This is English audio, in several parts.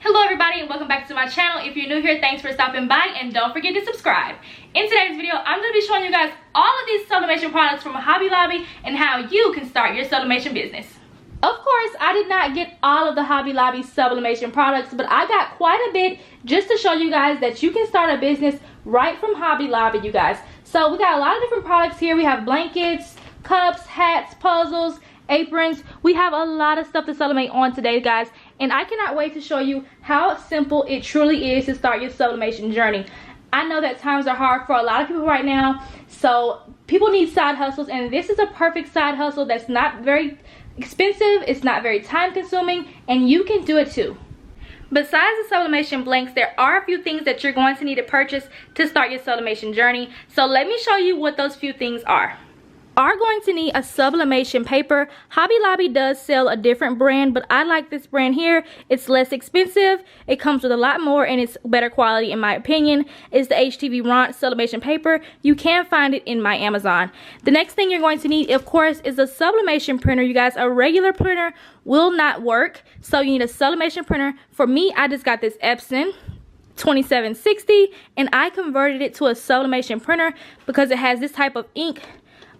Hello everybody and welcome back to my channel. If you're new here, thanks for stopping by and don't forget to subscribe. In today's video, I'm going to be showing you guys all of these sublimation products from Hobby Lobby and how you can start your sublimation business. Of course, I did not get all of the Hobby Lobby sublimation products, but I got quite a bit just to show you guys that you can start a business right from Hobby Lobby, you guys. So we got a lot of different products here. We have blankets, cups, hats, puzzles, aprons. We have a lot of stuff to sublimate on today, guys, and I cannot wait to show you how simple it truly is to start your sublimation journey. I know that times are hard for a lot of people right now, so people need side hustles, and this is a perfect side hustle that's not very expensive, it's not very time consuming, and you can do it too. Besides the sublimation blanks, there are a few things that you're going to need to purchase to start your sublimation journey, so let me show you what those few things are. Are going to need a sublimation paper. Hobby Lobby does sell a different brand, but I like this brand here. It's less expensive, it comes with a lot more, and it's better quality in my opinion. It's the HTV Ront sublimation paper. You can find it in my Amazon. The next thing you're going to need, of course, is a sublimation printer, you guys. A regular printer will not work, so you need a sublimation printer. For me, I just got this Epson 2760, and I converted it to a sublimation printer because it has this type of ink.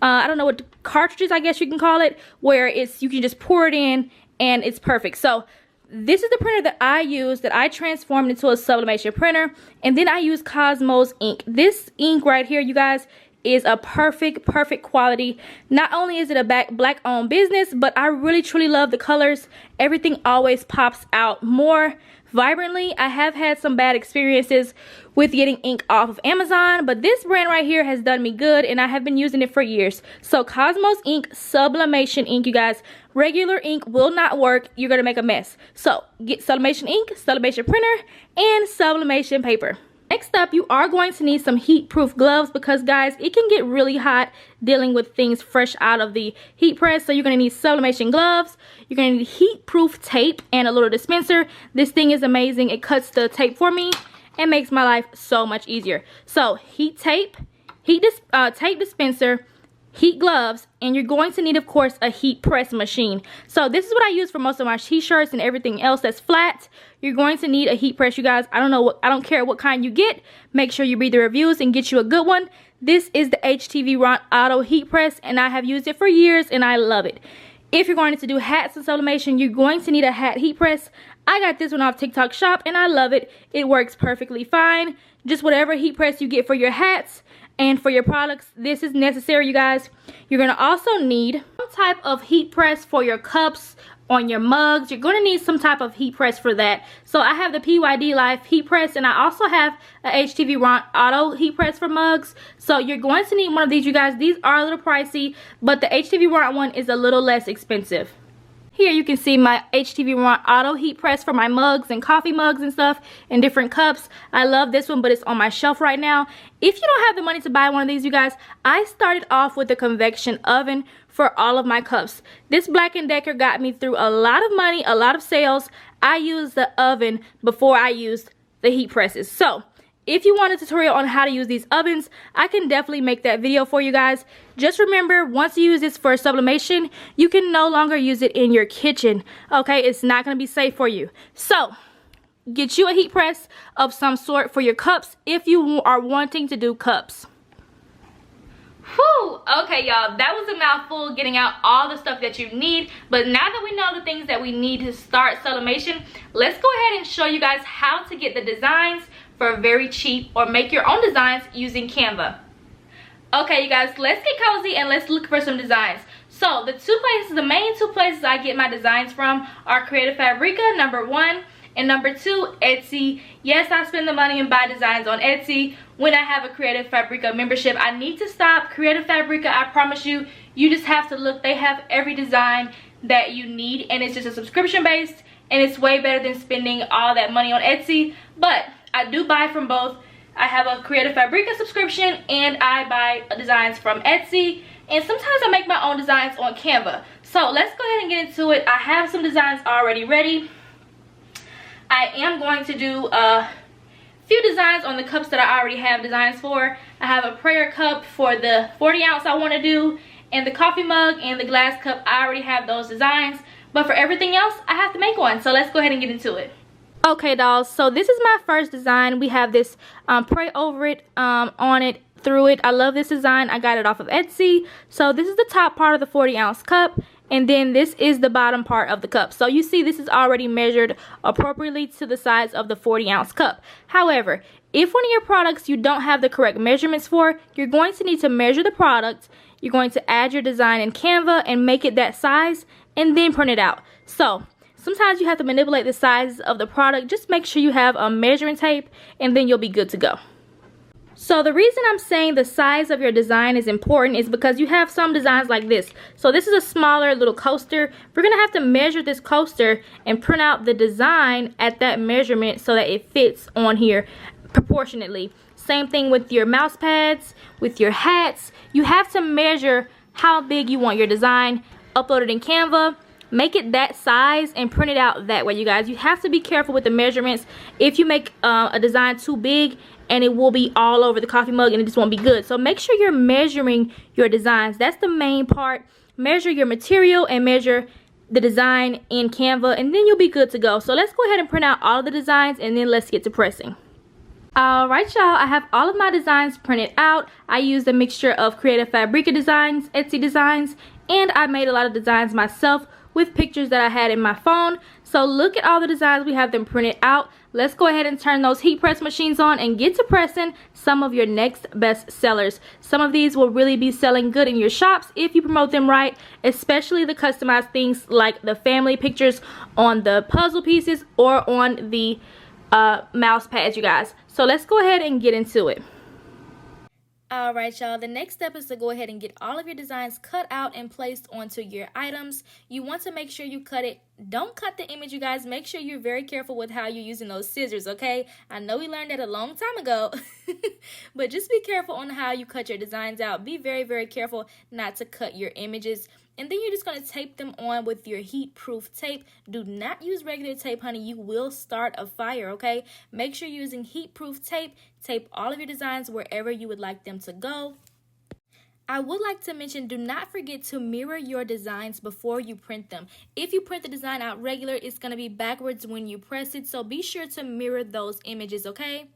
I don't know what cartridges, I guess you can call it, where you can just pour it in and it's perfect. So this is the printer that I use, that I transformed into a sublimation printer, and then I use Cosmos ink. This ink right here, you guys, is a perfect quality. Not only is it a black owned business, but I really truly love the colors. Everything always pops out more vibrantly. I have had some bad experiences with getting ink off of Amazon, but this brand right here has done me good, and I have been using it for years. So Cosmos ink, sublimation ink, you guys. Regular ink will not work. You're gonna make a mess. So get sublimation ink, sublimation printer, and sublimation paper. Next up, you are going to need some heat-proof gloves because, guys, it can get really hot dealing with things fresh out of the heat press. So you're going to need sublimation gloves. You're going to need heat-proof tape and a little dispenser. This thing is amazing. It cuts the tape for me and makes my life so much easier. So heat tape, tape dispenser, heat gloves, and you're going to need, of course, a heat press machine. So this is what I use for most of my t-shirts and everything else that's flat. You're going to need a heat press, you guys. I don't care what kind you get. Make sure you read the reviews and get you a good one. This is the HTV Ront Auto Heat Press, and I have used it for years and I love it. If you're going to do hats and sublimation, you're going to need a hat heat press. I got this one off TikTok Shop and I love it. It works perfectly fine. Just whatever heat press you get for your hats and for your products, this is necessary, you guys. You're going to also need some type of heat press for your cups, on your mugs. You're going to need some type of heat press for that. So I have the PYD Life heat press, and I also have a HTV Ront Auto heat press for mugs. So you're going to need one of these, you guys. These are a little pricey, but the HTV Ront one is a little less expensive. Here you can see my HTV Ront Auto heat press for my mugs and coffee mugs and stuff and different cups. I love this one, but it's on my shelf right now. If you don't have the money to buy one of these, you guys, I started off with a convection oven for all of my cups. This Black & Decker got me through a lot of money, a lot of sales. I used the oven before I used the heat presses. So if you want a tutorial on how to use these ovens, I can definitely make that video for you guys. Just remember, once you use this for sublimation, you can no longer use it in your kitchen. Okay, it's not going to be safe for you. So get you a heat press of some sort for your cups if you are wanting to do cups. Whew, okay y'all, that was a mouthful getting out all the stuff that you need. But now that we know the things that we need to start sublimation, let's go ahead and show you guys how to get the designs for very cheap, or make your own designs using Canva. Okay you guys, let's get cozy and let's look for some designs. So the main two places I get my designs from are Creative Fabrica, #1, and #2, Etsy. Yes, I spend the money and buy designs on Etsy when I have a Creative Fabrica membership. I need to stop. Creative Fabrica, I promise you, you just have to look. They have every design that you need, and it's just a subscription based, and it's way better than spending all that money on Etsy. But I do buy from both. I have a Creative Fabrica subscription, and I buy designs from Etsy, and sometimes I make my own designs on Canva. So let's go ahead and get into it. I have some designs already ready. I am going to do a few designs on the cups that I already have designs for. I have a prayer cup for the 40 ounce I want to do, and the coffee mug and the glass cup, I already have those designs. But for everything else, I have to make one. So let's go ahead and get into it. Okay, dolls, so this is my first design. We have this pray over it, on it, through it. I love this design. I got it off of Etsy. So this is the top part of the 40-ounce cup, and then this is the bottom part of the cup. So you see this is already measured appropriately to the size of the 40-ounce cup. However, if one of your products you don't have the correct measurements for, you're going to need to measure the product. You're going to add your design in Canva and make it that size, and then print it out. So sometimes you have to manipulate the sizes of the product. Just make sure you have a measuring tape, and then you'll be good to go. So the reason I'm saying the size of your design is important is because you have some designs like this. So this is a smaller little coaster. We're going to have to measure this coaster and print out the design at that measurement so that it fits on here proportionately. Same thing with your mouse pads, with your hats. You have to measure how big you want your design, upload it in Canva, make it that size, and print it out that way, you guys. You have to be careful with the measurements. If you make a design too big, and it will be all over the coffee mug and it just won't be good. So make sure you're measuring your designs. That's the main part. Measure your material and measure the design in Canva, and then you'll be good to go. So let's go ahead and print out all of the designs, and then let's get to pressing. Alright, y'all, I have all of my designs printed out. I used a mixture of Creative Fabrica designs, Etsy designs, and I made a lot of designs myself with pictures that I had in my phone. So look at all the designs. We have them printed out. Let's go ahead and turn those heat press machines on and get to pressing some of your next best sellers. Some of these will really be selling good in your shops if you promote them right, especially the customized things like the family pictures on the puzzle pieces or on the mouse pads, you guys. So let's go ahead and get into it. Alright, y'all, the next step is to go ahead and get all of your designs cut out and placed onto your items. You want to make sure you cut it. Don't cut the image, you guys. Make sure you're very careful with how you're using those scissors, okay? I know we learned that a long time ago, but just be careful on how you cut your designs out. Be very, very careful not to cut your images. And then you're just going to tape them on with your heat-proof tape. Do not use regular tape, honey. You will start a fire, okay? Make sure you're using heat-proof tape. Tape all of your designs wherever you would like them to go. I would like to mention, do not forget to mirror your designs before you print them. If you print the design out regular, it's going to be backwards when you press it. So be sure to mirror those images, okay?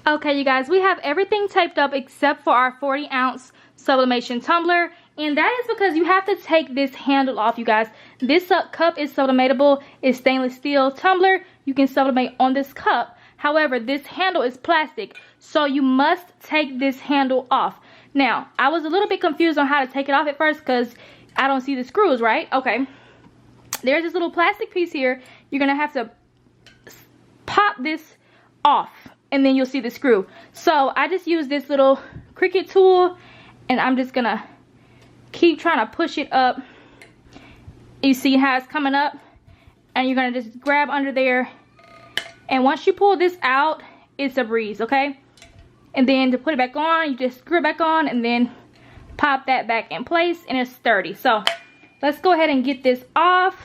Okay, you guys, we have everything taped up except for our 40-ounce sublimation tumbler. And that is because you have to take this handle off, you guys. This cup is sublimatable. It's stainless steel tumbler. You can sublimate on this cup. However, this handle is plastic, so you must take this handle off. Now, I was a little bit confused on how to take it off at first because I don't see the screws, right? Okay. There's this little plastic piece here. You're going to have to pop this off, and then you'll see the screw. So I just use this little Cricut tool, and I'm just going to keep trying to push it up. You see how it's coming up, and you're going to just grab under there, and once you pull this out, it's a breeze, okay? And then to put it back on, you just screw it back on and then pop that back in place, and it's sturdy. So let's go ahead and get this off.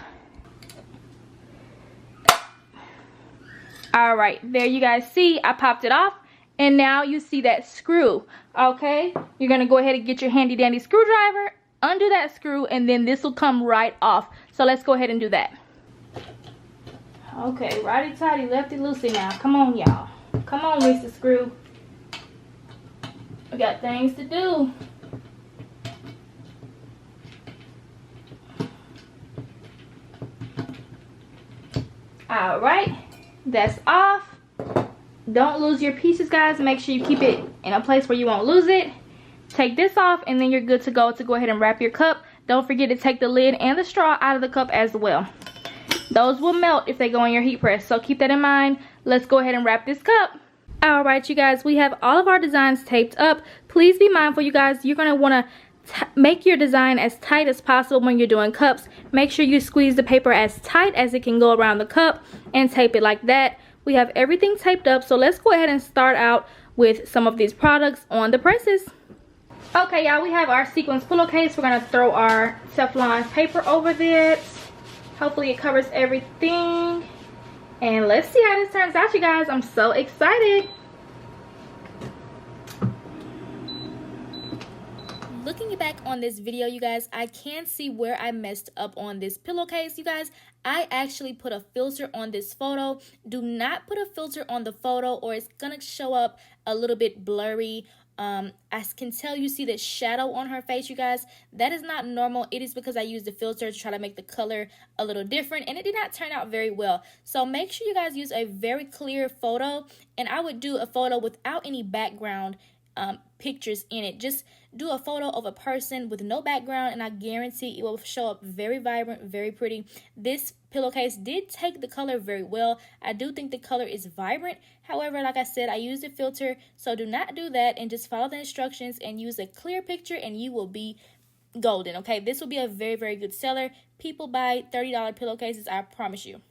All right, there you guys see, I popped it off, and now you see that screw, okay? You're gonna go ahead and get your handy dandy screwdriver, undo that screw, and then this will come right off. So let's go ahead and do that. Okay, righty tighty, lefty loosey now. Come on, y'all. Come on, Mr. Screw. We got things to do. Alright, that's off. Don't lose your pieces, guys. Make sure you keep it in a place where you won't lose it. Take this off, and then you're good to go ahead and wrap your cup. Don't forget to take the lid and the straw out of the cup as well. Those will melt if they go in your heat press, so keep that in mind. Let's go ahead and wrap this cup. Alright, you guys, we have all of our designs taped up. Please be mindful, you guys. You're going to want to make your design as tight as possible when you're doing cups. Make sure you squeeze the paper as tight as it can go around the cup and tape it like that. We have everything taped up, so let's go ahead and start out with some of these products on the presses. Okay, y'all, we have our sequins pillowcase. We're going to throw our Teflon paper over it. Hopefully it covers everything. And let's see how this turns out, you guys. I'm so excited. Looking back on this video, you guys, I can see where I messed up on this pillowcase, you guys. I actually put a filter on this photo. Do not put a filter on the photo or it's gonna show up a little bit blurry. I can tell you see the shadow on her face, you guys. That is not normal. It is because I used the filter to try to make the color a little different, and it did not turn out very well. So make sure you guys use a very clear photo, and I would do a photo without any background pictures in it. Just do a photo of a person with no background, and I guarantee it will show up very vibrant, very pretty. This pillowcase did take the color very well. I do think the color is vibrant. However, like I said, I used a filter, so do not do that and just follow the instructions and use a clear picture and you will be golden. Okay, this will be a very, very good seller. People buy $30 pillowcases, I promise you.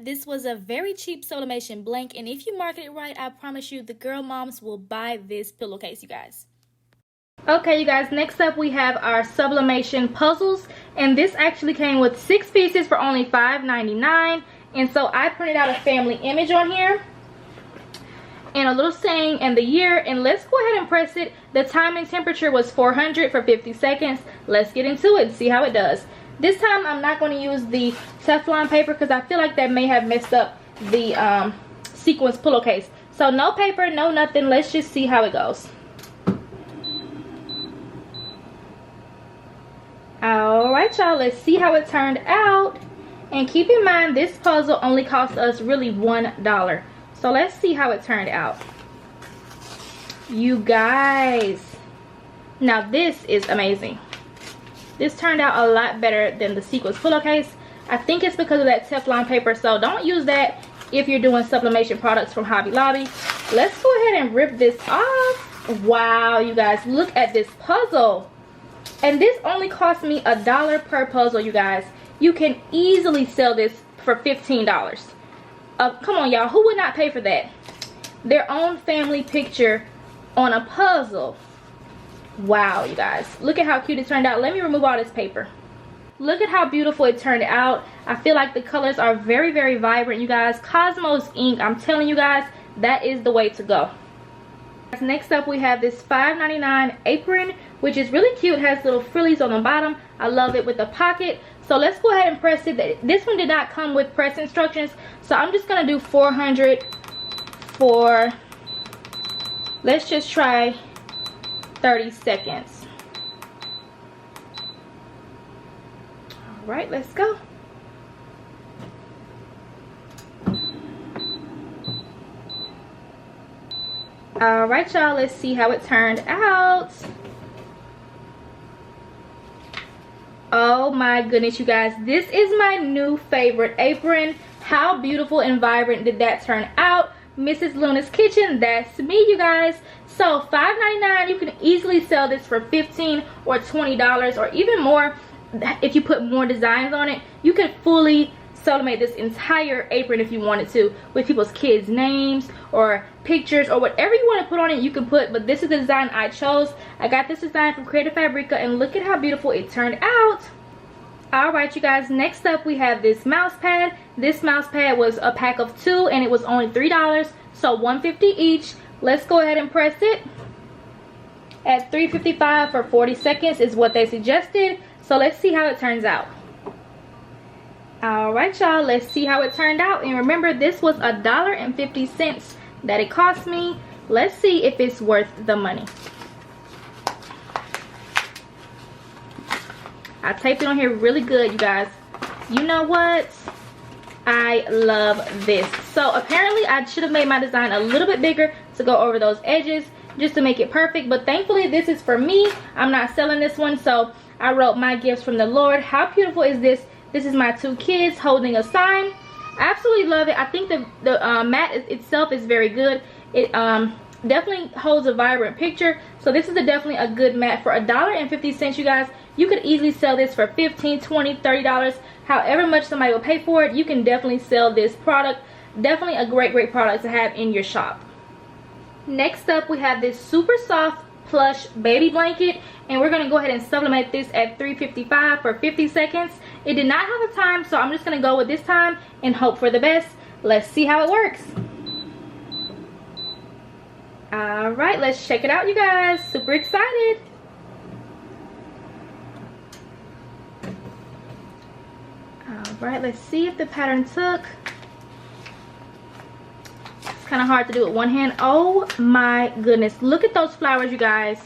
This was a very cheap sublimation blank, and if you market it right, I promise you the girl moms will buy this pillowcase, you guys. Okay, you guys, next up we have our sublimation puzzles, and this actually came with 6 pieces for only $5.99, and so I printed out a family image on here and a little saying and the year, and let's go ahead and press it. The time and temperature was 400 for 50 seconds. Let's get into it and see how it does. This time I'm not going to use the Teflon paper because I feel like that may have messed up the sequence pillowcase. So no paper, no nothing. Let's just see how it goes. Alright, y'all, let's see how it turned out. And keep in mind, this puzzle only cost us really $1. So let's see how it turned out. You guys, now this is amazing. This turned out a lot better than the sequence pillowcase. I think it's because of that Teflon paper, so don't use that if you're doing sublimation products from Hobby Lobby. Let's go ahead and rip this off. Wow, you guys, look at this puzzle. And this only cost me $1 per puzzle, you guys. You can easily sell this for $15. Come on, y'all, who would not pay for that? Their own family picture on a puzzle. Wow, you guys, look at how cute it turned out. Let me remove all this paper. Look at how beautiful it turned out. I feel like the colors are very, very vibrant, you guys. Cosmos ink, I'm telling you guys, that is the way to go. Next up we have this $5.99 apron, which is really cute. It has little frillies on the bottom. I love it with a pocket. So let's go ahead and press it. This one did not come with press instructions, so I'm just gonna do 400 for, let's just try 30 seconds. All right, let's go. All right, y'all, let's see how it turned out. Oh my goodness, you guys, this is my new favorite apron. How beautiful and vibrant did that turn out? Mrs. Luna's Kitchen, that's me, you guys. So $5.99, you can easily sell this for $15 or $20 or even more. If you put more designs on it, you could fully sublimate this entire apron if you wanted to, with people's kids' names or pictures or whatever you want to put on it, you can put. But this is the design I chose. I got this design from Creative Fabrica, and look at how beautiful it turned out. Alright, you guys, next up we have this mouse pad. This mouse pad was a pack of 2 and it was only $3, so $1.50 each. Let's go ahead and press it. At $3.55 for 40 seconds is what they suggested. So let's see how it turns out. Alright, y'all, let's see how it turned out. And remember, this was $1.50 that it cost me. Let's see if it's worth the money. I taped it on here really good, you guys. You know what? I love this. So apparently I should have made my design a little bit bigger to go over those edges just to make it perfect, but thankfully this is for me. I'm not selling this one, so I wrote my gifts from the Lord. How beautiful is this? This is my 2 kids holding a sign. I absolutely love it. I think the mat itself is very good. It definitely holds a vibrant picture, so this is definitely a good mat for $1.50, you guys. You could easily sell this for $15, $20, $30, however much somebody will pay for it. You can definitely sell this product. Definitely a great product to have in your shop. Next up we have this super soft plush baby blanket, and we're going to go ahead and sublimate this at $3.55 for 50 seconds. It did not have a time, so I'm just going to go with this time and hope for the best. Let's see how it works. Alright, let's check it out, you guys. Super excited. right, let's see if the pattern took. It's kind of hard to do with one hand. Oh my goodness, look at those flowers, you guys.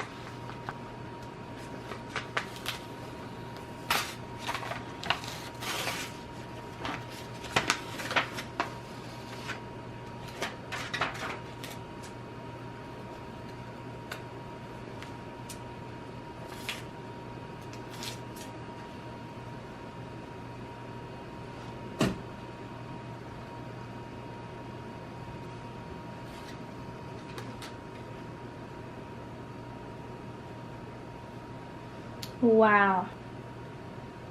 Wow,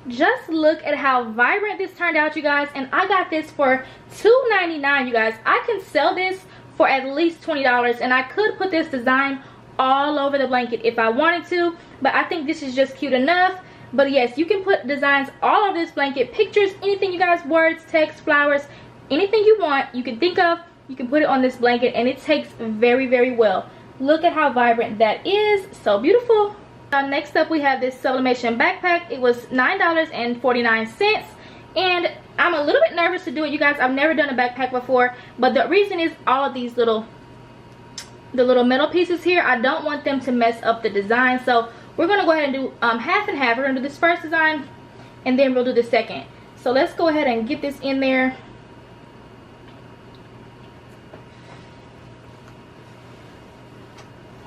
just look at how vibrant this turned out, you guys. And I got this for $2.99, you guys. I can sell this for at least $20, and I could put this design all over the blanket if I wanted to, but I think this is just cute enough. But yes, you can put designs all over this blanket, pictures, anything you guys, words, text, flowers, anything you want, you can think of, you can put it on this blanket, and it takes very, very well. Look at how vibrant that is. So beautiful. Next up, we have this sublimation backpack. It was $9.49, and I'm a little bit nervous to do it, you guys. I've never done a backpack before, but the reason is all of these the little metal pieces here, I don't want them to mess up the design. So we're gonna go ahead and do half and half. We're gonna do this first design, and then we'll do the second. So let's go ahead and get this in there.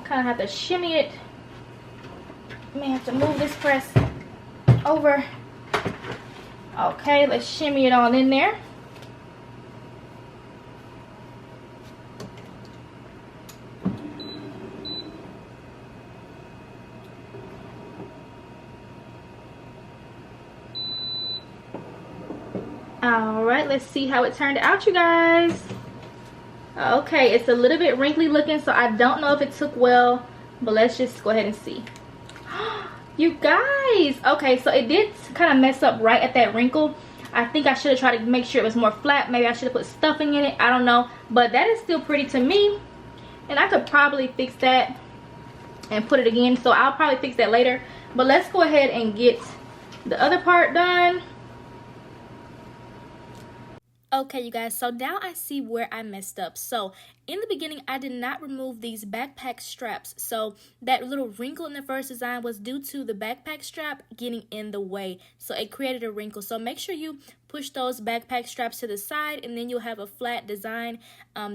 Kind of have to shimmy it. May have to move this press over. Okay, let's shimmy it on in there. All right, let's see how it turned out, you guys. Okay, it's a little bit wrinkly looking, so I don't know if it took well, but let's just go ahead and see. You guys, okay, so it did kind of mess up right at that wrinkle. I think I should have tried to make sure it was more flat. Maybe I should have put stuffing in it, I don't know, but that is still pretty to me, and I could probably fix that and put it again, so I'll probably fix that later. But let's go ahead and get the other part done. Okay, you guys, so now I see where I messed up. So in the beginning, I did not remove these backpack straps. So that little wrinkle in the first design was due to the backpack strap getting in the way. So it created a wrinkle. So make sure you push those backpack straps to the side, and then you'll have a flat design.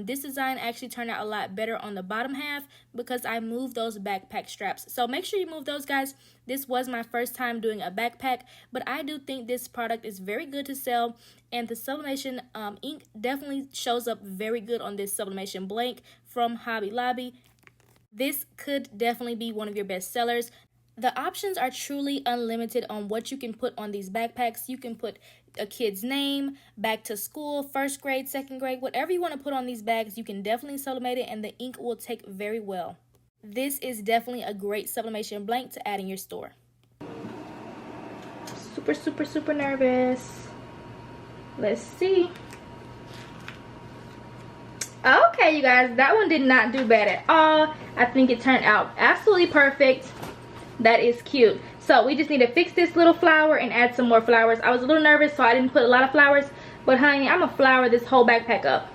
This design actually turned out a lot better on the bottom half because I moved those backpack straps. So make sure you move those, guys. This was my first time doing a backpack, but I do think this product is very good to sell, and the sublimation ink definitely shows up very good on this sublimation blank from Hobby Lobby. This could definitely be one of your best sellers. The options are truly unlimited on what you can put on these backpacks. You can put a kid's name, back to school, first grade, second grade, whatever you want to put on these bags, you can definitely sublimate it, and the ink will take very well. This is definitely a great sublimation blank to add in your store. Super nervous. Let's see. Okay, you guys, that one did not do bad at all. I think it turned out absolutely perfect. That is cute. So we just need to fix this little flower and add some more flowers. I was a little nervous, so I didn't put a lot of flowers, but honey, I'm gonna flower this whole backpack up.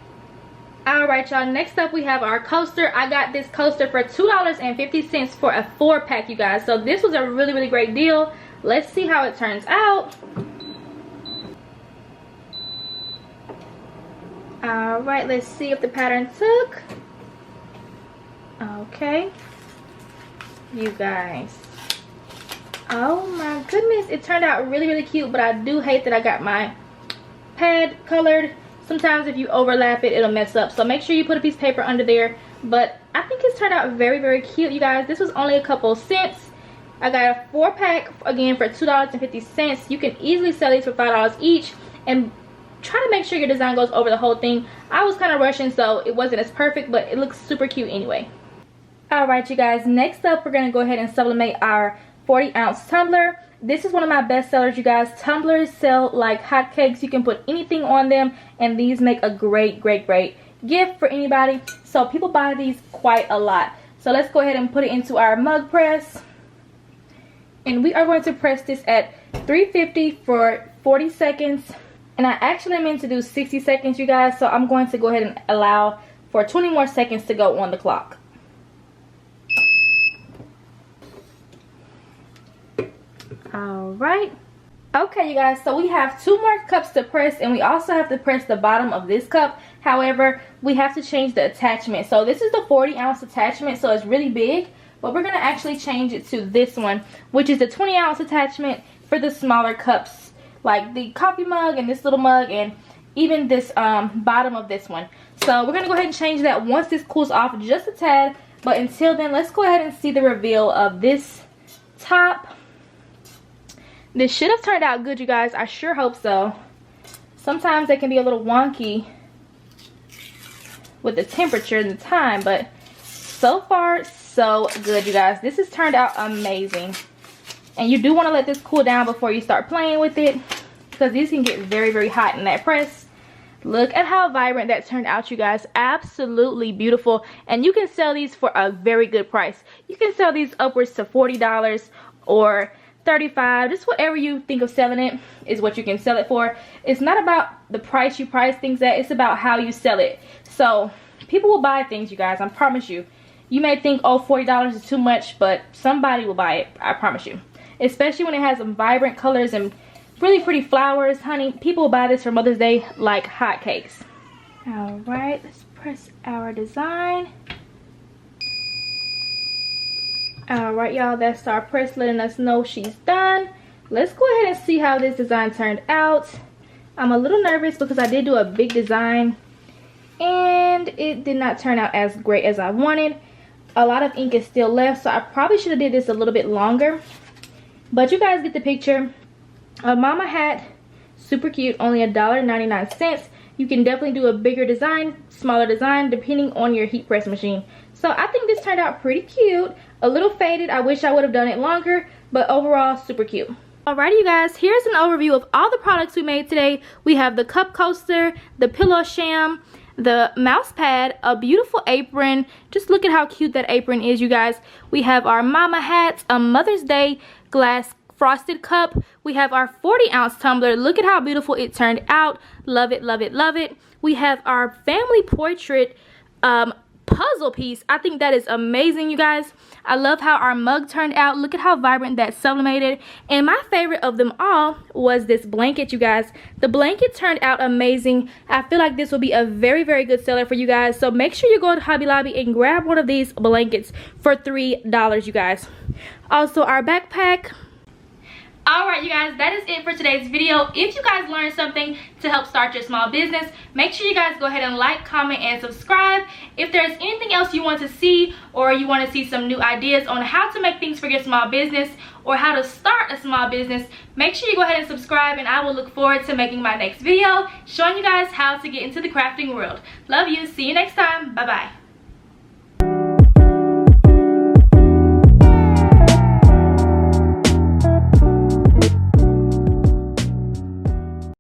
Alright, y'all, next up we have our coaster. I got this coaster for $2.50 for a 4-pack, you guys. So this was a really great deal. Let's see how it turns out. Alright, let's see if the pattern took. Okay, you guys, oh my goodness, it turned out really cute, but I do hate that I got my pad colored. Sometimes if you overlap it, it'll mess up, so make sure you put a piece of paper under there. But I think it's turned out very cute, you guys. This was only a couple cents. I got a 4-pack again for $2.50. You can easily sell these for $5 each, and try to make sure your design goes over the whole thing. I was kind of rushing, so it wasn't as perfect, but it looks super cute anyway. Alright, you guys, next up we're going to go ahead and sublimate our 40-ounce tumbler. This is one of my best sellers, you guys. Tumblers sell like hotcakes. You can put anything on them, and these make a great gift for anybody. So people buy these quite a lot. So let's go ahead and put it into our mug press, and we are going to press this at 350 for 40 seconds. And I actually meant to do 60 seconds, you guys, so I'm going to go ahead and allow for 20 more seconds to go on the clock. Alright. Okay, you guys, so we have 2 more cups to press, and we also have to press the bottom of this cup. However, we have to change the attachment. So this is the 40-ounce attachment, so it's really big, but we're going to actually change it to this one, which is the 20-ounce attachment for the smaller cups, like the coffee mug and this little mug, and even this bottom of this one. So we're going to go ahead and change that once this cools off just a tad. But until then, let's go ahead and see the reveal of this top. This should have turned out good, you guys. I sure hope so. Sometimes they can be a little wonky with the temperature and the time, but so far so good, you guys. This has turned out amazing. And you do want to let this cool down before you start playing with it, because these can get very, very hot in that press. Look at how vibrant that turned out, you guys. Absolutely beautiful. And you can sell these for a very good price. You can sell these upwards to $40 or $35. Just whatever you think of selling it is what you can sell it for. It's not about the price you price things at. It's about how you sell it. So people will buy things, you guys. I promise you. You may think, oh, $40 is too much, but somebody will buy it. I promise you. Especially when it has some vibrant colors and really pretty flowers, honey. People will buy this for Mother's Day like hotcakes. Alright, let's press our design. Alright, y'all, that's our press letting us know she's done. Let's go ahead and see how this design turned out. I'm a little nervous because I did do a big design and it did not turn out as great as I wanted. A lot of ink is still left, so I probably should have did this a little bit longer. But you guys get the picture. A mama hat, super cute, only $1.99. You can definitely do a bigger design, smaller design, depending on your heat press machine. So I think this turned out pretty cute. A little faded. I wish I would have done it longer, but overall super cute. Alrighty, you guys, here's an overview of all the products we made today. We have the cup coaster, the pillow sham, the mouse pad, a beautiful apron. Just look at how cute that apron is, you guys. We have our mama hats, a Mother's Day glass frosted cup. We have our 40-ounce tumbler. Look at how beautiful it turned out. Love it, love it, love it. We have our family portrait puzzle piece. I think that is amazing, you guys. I love how our mug turned out. Look at how vibrant that's sublimated. And my favorite of them all was this blanket, you guys. The blanket turned out amazing. I feel like this will be a very, very good seller for you guys. So make sure you go to Hobby Lobby and grab one of these blankets for $3, you guys. Also, our backpack. Alright, you guys, that is it for today's video. If you guys learned something to help start your small business, make sure you guys go ahead and like, comment, and subscribe. If there's anything else you want to see, or you want to see some new ideas on how to make things for your small business or how to start a small business, make sure you go ahead and subscribe, and I will look forward to making my next video showing you guys how to get into the crafting world. Love you. See you next time. Bye-bye.